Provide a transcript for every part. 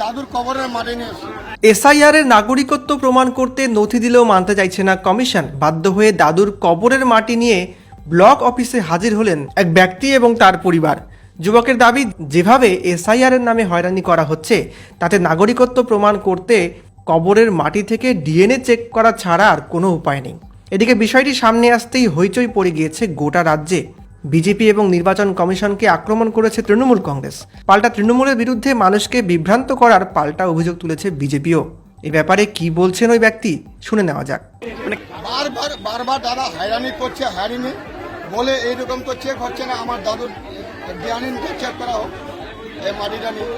দাদুর কবরের মাটি নিয়ে এসেছি। এসআইআর এর নাগরিকত্ব প্রমাণ করতে নথি দিলেও মানতে চাইছে না কমিশন। বাধ্য হয়ে দাদুর কবরের মাটি নিয়ে ব্লক অফিসে হাজির হলেন এক ব্যক্তি এবং তার পরিবার। যুবকের দাবি, যেভাবে এসআইআর এর নামে হয়রানি করা হচ্ছে তাতে নাগরিকত্ব প্রমাণ করতে কবরের মাটি থেকে ডিএনএ চেক করা ছাড়া আর কোনো উপায় নেই। এদিকে বিষয়টি সামনে আসতেই হইচই পড়ে গিয়েছে গোটা রাজ্যে। বিজেপি এবং নির্বাচন কমিশনকে আক্রমণ করেছে তৃণমূল কংগ্রেস। পাল্টা তৃণমূলের বিরুদ্ধে মানুষকে বিভ্রান্ত করার পাল্টা অভিযোগ তুলেছে বিজেপিও। এই ব্যাপারে কি বলছেন ওই ব্যক্তি, শুনে নেওয়া যাক। বারবার দাদা হয়রানি করছে, হয়রানি বলে এইরকম তো চেক হচ্ছে না। আমার দাদুর ডিএনএ চেক করা হোক, এই মাটিটা নিয়ে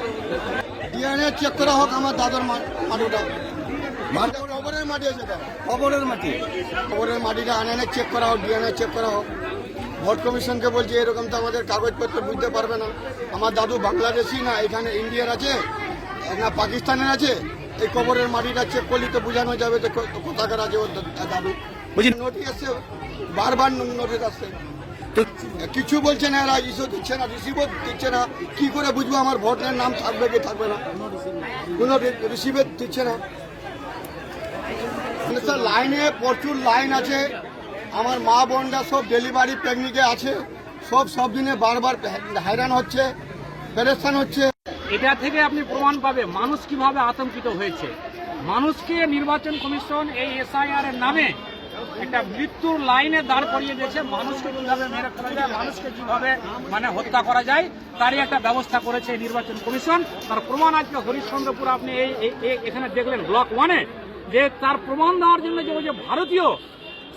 ডিএনএ চেক করা হোক, আমার দাদুর মাটিটা কবরের মাটি আছে, কবরের মাটিটা আনে চেক করা হোক, ডিএনএ চেক করা হোক। ভোট কমিশনকে বলছে এরকম তো আমাদের কাগজপত্র বুঝতে পারবে না। আমার দাদু বাংলাদেশি না এখানে ইন্ডিয়ার আছে না পাকিস্তানের আছে, এই কবরের মাটিটা চেক করলে তো বোঝানো যাবে তো কোথাকার আছে ওর দাদু। নোটিশ আসছে, বারবার নোটিশ আসছে, কিছু বলছে না, এরা ইস্যু দিচ্ছে না, রিসিভও দিচ্ছে না। কি করে বুঝবো আমার ভোটের নাম থাকবে কি থাকবে না? কোনো রিসিভে দিচ্ছে না। লাইনে প্রচুর লাইন আছে, আমার মা বোনরা সব ডেলিভারি পিকনিকে আছে, সব দিনে বারবার হয়রান হচ্ছে, পেরেশান হচ্ছে। এটা থেকে আপনি প্রমাণ পাবে মানুষ কিভাবে আতঙ্কিত হয়েছে। মানুষকে নির্বাচন কমিশন এই এসআইআর এর নামে একটা মৃত্যুর লাইনে দাঁড় করিয়ে দিয়েছে। মানুষকে কিভাবে মেরে ফেলা যায়, মানুষকে কিভাবে হত্যা করা যায় তারই একটা ব্যবস্থা করেছে নির্বাচন কমিশন। তার প্রমাণ আজকে হরিশ্চন্দ্রপুর আপনি এখানে দেখলেন ব্লক 1-এ, যে তার প্রমাণ দেওয়ার জন্য যে ওই যে ভারতীয়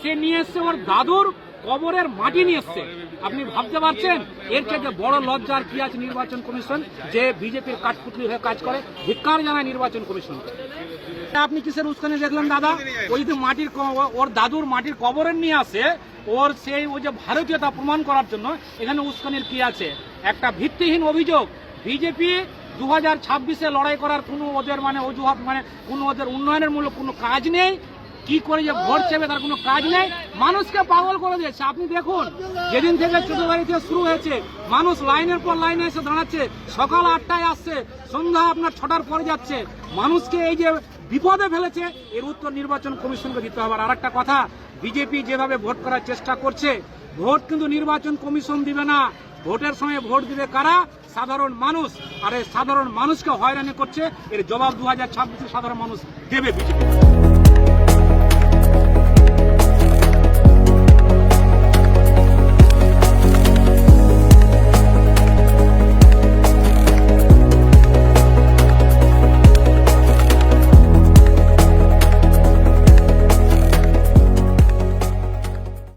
সে নিয়ে এসছে ওর দাদুর কবরের মাটি নিয়ে এসছে। আপনি ভাবতে পারছেন এর থেকে বড় লজ্জার কি আছে নির্বাচন কমিশন, যে বিজেপির কাঠপুতলি হয়ে কাজ করে? ধিক্কার জানায় নির্বাচন কমিশন। আপনি কিসের উস্কানি দেখলেন দাদা? ওই যে ওর দাদুর মাটির কবরের নিয়ে আসে, ওর সেই ওই যে ভারতীয়তা প্রমাণ করার জন্য এখানে উস্কানির কি আছে? একটা ভিত্তিহীন অভিযোগ। বিজেপি 2026-এ লড়াই করার কোনো ওদের অজুহাত কোনো ওদের উন্নয়নের মূলক কোনো কাজ নেই। কি করে যে ভোট চাইবে তার কোনো কাজ নেই, মানুষকে পাগল করে দিয়েছে। আপনি দেখুন, যেদিন থেকে ছোটবাড়ি থেকে শুরু হয়েছে মানুষ লাইনের পর লাইনে এসে দাঁড়াচ্ছে। সকাল 8টায় আসছে, সন্ধ্যা আপনার 6টার পরে যাচ্ছে। মানুষকে এই যে বিপদে ফেলেছে, এর উত্তর নির্বাচন কমিশনকে দিতে হবে। আর একটা কথা, বিজেপি যেভাবে ভোট করার চেষ্টা করছে, ভোট কিন্তু নির্বাচন কমিশন দিবে না। ভোটের সময় ভোট দিবে কারা? সাধারণ মানুষ। আর এই সাধারণ মানুষকে হয়রানি করছে, এর জবাব 2026-এ সাধারণ মানুষ দেবে বিজেপি।